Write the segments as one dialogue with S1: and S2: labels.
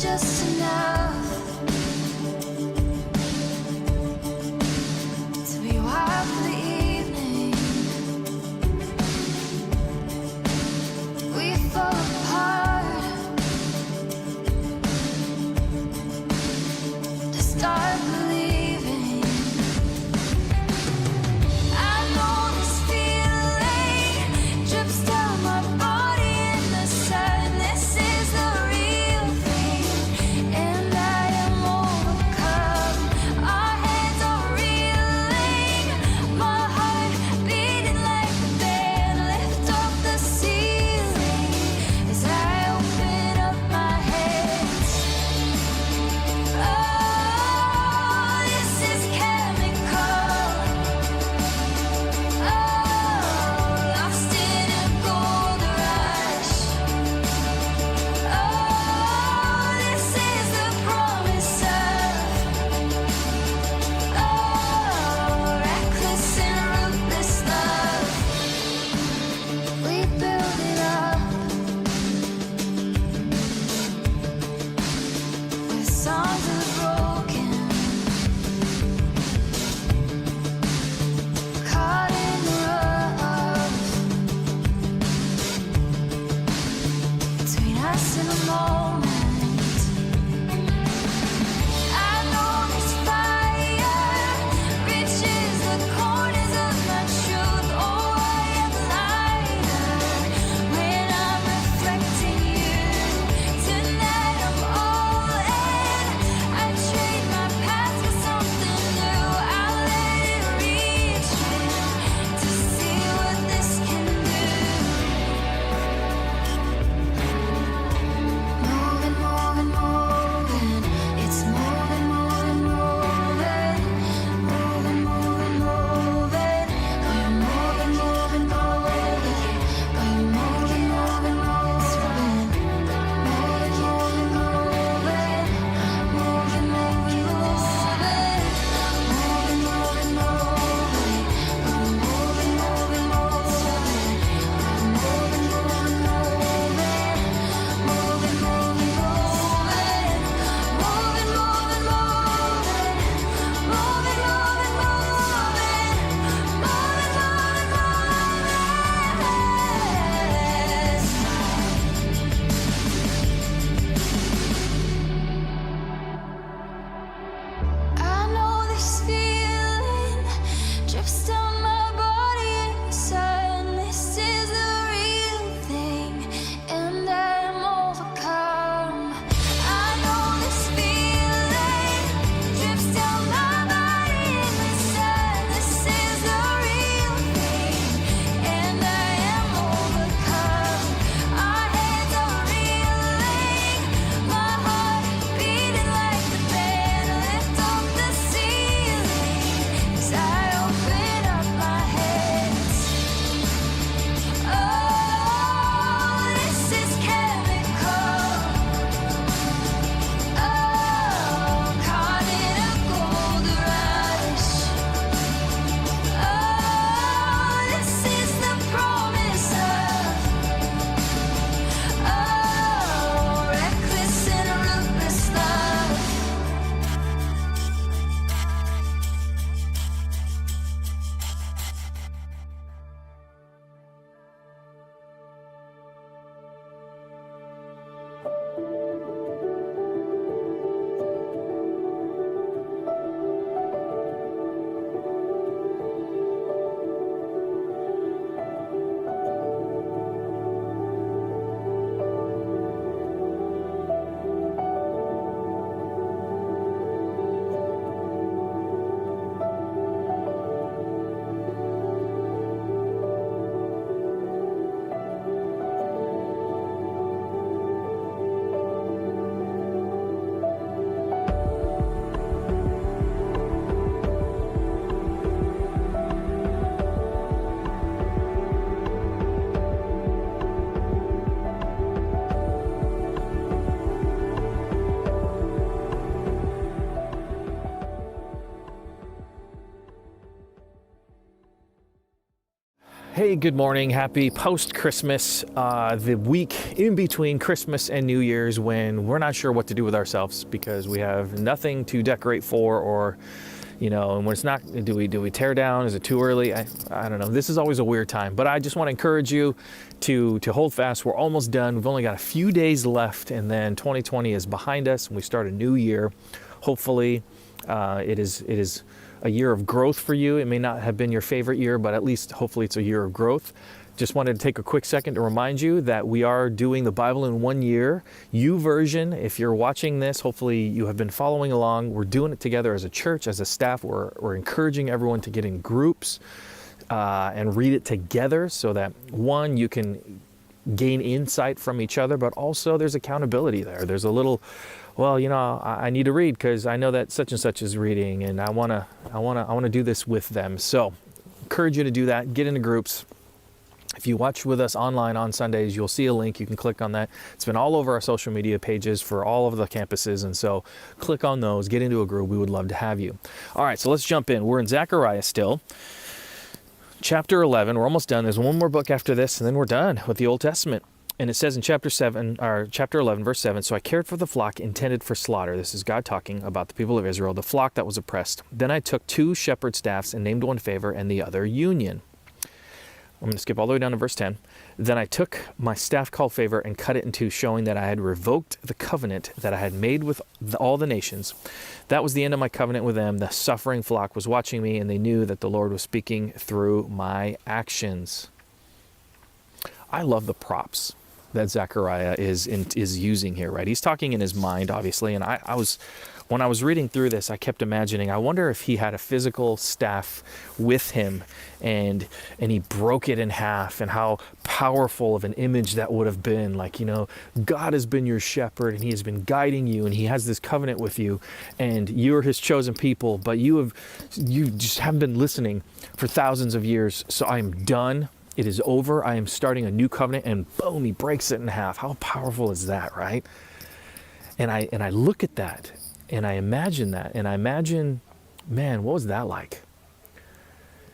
S1: just enough to be wild for the evening. We fall apart to start believing. I know this feeling drips down my body, and the sadness is the real thing. And I
S2: Hey, good morning. Happy post-Christmas, the week in between Christmas and New Year's when we're not sure what to do with ourselves because we have nothing to decorate for, or, and when it's not, do we tear down? Is it too early? I don't know. This is always a weird time, but I just want to encourage you to hold fast. We're almost done. We've only got a few days left, and then 2020 is behind us, and we start a new year. Hopefully, it is a year of growth for you. It may not have been your favorite year, but at least hopefully it's a year of growth. Just wanted to take a quick second to remind you that we are doing the Bible in 1 year, YouVersion. If you're watching this, hopefully you have been following along. We're doing it together as a church, as a staff. We're encouraging everyone to get in groups and read it together so that, one, you can gain insight from each other, but also there's accountability there. There's a little, well, I need to read because I know that such and such is reading, and I want to do this with them. So, encourage you to do that. Get into groups. If you watch with us online on Sundays, you'll see a link. You can click on that. It's been all over our social media pages for all of the campuses, and so click on those. Get into a group. We would love to have you. All right, so let's jump in. We're in Zechariah still. Chapter 11. We're almost done. There's one more book after this, and then we're done with the Old Testament. And it says in chapter 11, verse 7, "So I cared for the flock intended for slaughter." This is God talking about the people of Israel, the flock that was oppressed. "Then I took 2 shepherd staffs and named one Favor and the other Union." I'm going to skip all the way down to verse 10. "Then I took my staff called Favor and cut it in two, showing that I had revoked the covenant that I had made with all the nations. That was the end of my covenant with them. The suffering flock was watching me, and they knew that the Lord was speaking through my actions." I love the props that Zechariah is using here, right? He's talking in his mind, obviously, and when I was reading through this, I kept imagining, I wonder if he had a physical staff with him and he broke it in half, and how powerful of an image that would have been. Like, God has been your shepherd and he has been guiding you, and he has this covenant with you, and you're his chosen people, but you just haven't been listening for thousands of years. So I am done. It is over. I am starting a new covenant, and boom, he breaks it in half. How powerful is that, right? And I look at that, and I imagine that, and I imagine, man, what was that like?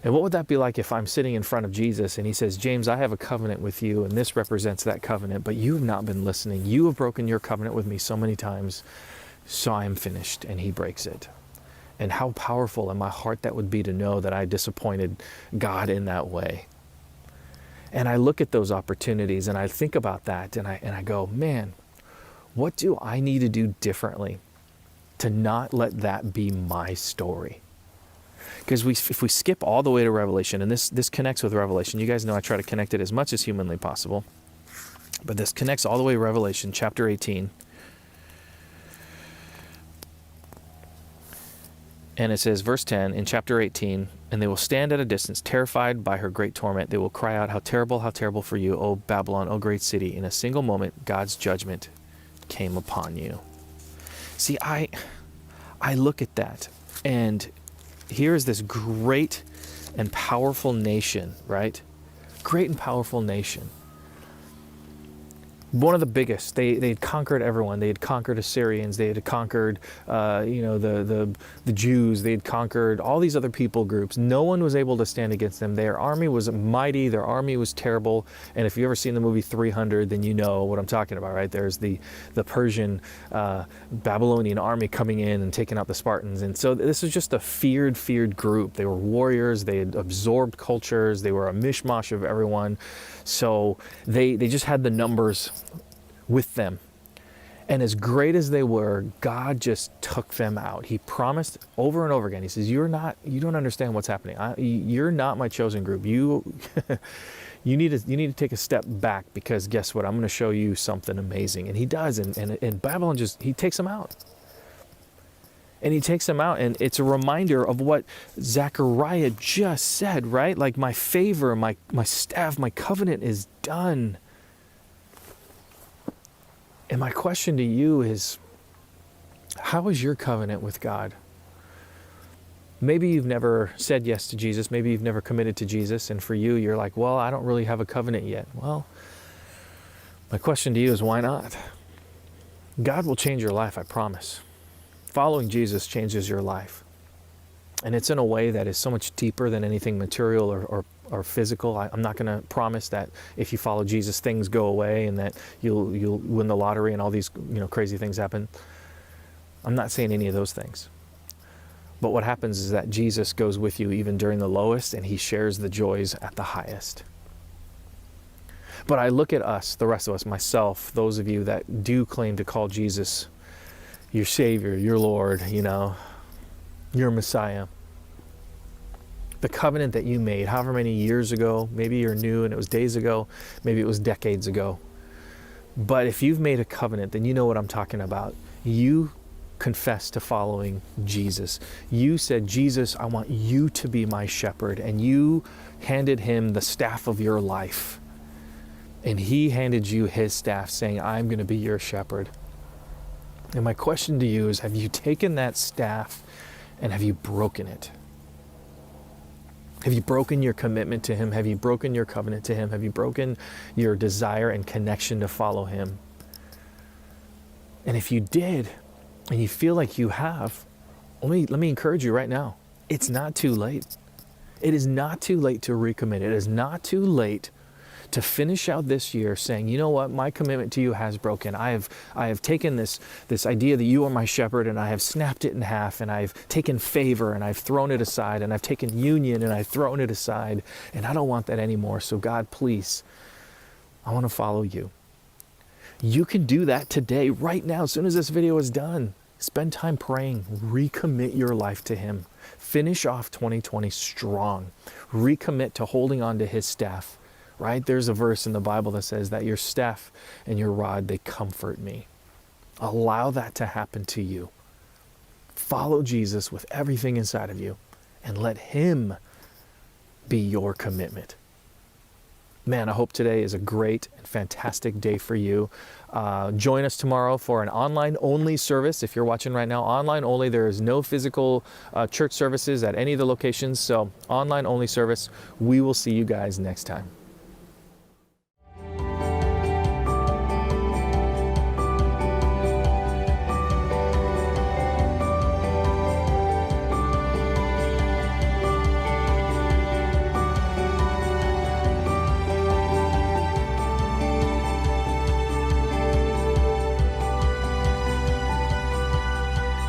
S2: And what would that be like if I'm sitting in front of Jesus and he says, "James, I have a covenant with you, and this represents that covenant, but you have not been listening. You have broken your covenant with me so many times, so I am finished," and he breaks it. And how powerful in my heart that would be to know that I disappointed God in that way. And I look at those opportunities and I think about that, and I go, man, what do I need to do differently to not let that be my story? Because if we skip all the way to Revelation, and this connects with Revelation, you guys know I try to connect it as much as humanly possible, but this connects all the way to Revelation chapter 18. And it says, verse 10, in chapter 18, "And they will stand at a distance, terrified by her great torment. They will cry out, how terrible for you, O Babylon, O great city. In a single moment, God's judgment came upon you." See, I look at that, and here is this great and powerful nation, right? Great and powerful nation. One of the biggest. They had conquered everyone. They had conquered Assyrians. They had conquered, the Jews. They had conquered all these other people groups. No one was able to stand against them. Their army was mighty. Their army was terrible. And if you've ever seen the movie 300, then you know what I'm talking about, right? There's the Persian, Babylonian army coming in and taking out the Spartans. And so this was just a feared group. They were warriors. They had absorbed cultures. They were a mishmash of everyone. So they just had the numbers with them. And as great as they were, God just took them out. He promised over and over again. He says, you don't understand what's happening. You're not my chosen group. You need to take a step back, because guess what? I'm going to show you something amazing. And he does. And Babylon he takes them out. And he takes them out, and it's a reminder of what Zechariah just said, right? Like, my favor, my staff, my covenant is done. And my question to you is, how is your covenant with God? Maybe you've never said yes to Jesus. Maybe you've never committed to Jesus. And for you, you're like, well, I don't really have a covenant yet. Well, my question to you is, why not? God will change your life, I promise. Following Jesus changes your life. And it's in a way that is so much deeper than anything material or physical. I'm not going to promise that if you follow Jesus, things go away and that you'll win the lottery and all these crazy things happen. I'm not saying any of those things. But what happens is that Jesus goes with you even during the lowest, and he shares the joys at the highest. But I look at us, the rest of us, myself, those of you that do claim to call Jesus your Savior, your Lord, your Messiah. The covenant that you made, however many years ago, maybe you're new and it was days ago, maybe it was decades ago. But if you've made a covenant, then you know what I'm talking about. You confess to following Jesus. You said, Jesus, I want you to be my shepherd. And you handed him the staff of your life. And he handed you his staff saying, I'm going to be your shepherd. And my question to you is, have you taken that staff and have you broken it? Have you broken your commitment to him? Have you broken your covenant to him? Have you broken your desire and connection to follow him? And if you did, and you feel like you have, let me encourage you right now. It's not too late. It is not too late to recommit. It is not too late to finish out this year saying, you know what, my commitment to you has broken. I have taken this idea that you are my shepherd, and I have snapped it in half, and I've taken favor and I've thrown it aside, and I've taken union and I've thrown it aside, and I don't want that anymore. So God, please, I want to follow you. You can do that today, right now, as soon as this video is done. Spend time praying. Recommit your life to him. Finish off 2020 strong. Recommit to holding on to his staff, right? There's a verse in the Bible that says that your staff and your rod, they comfort me. Allow that to happen to you. Follow Jesus with everything inside of you and let him be your commitment. Man, I hope today is a great and fantastic day for you. Join us tomorrow for an online-only service. If you're watching right now, online only. There is no physical church services at any of the locations, so online-only service. We will see you guys next time.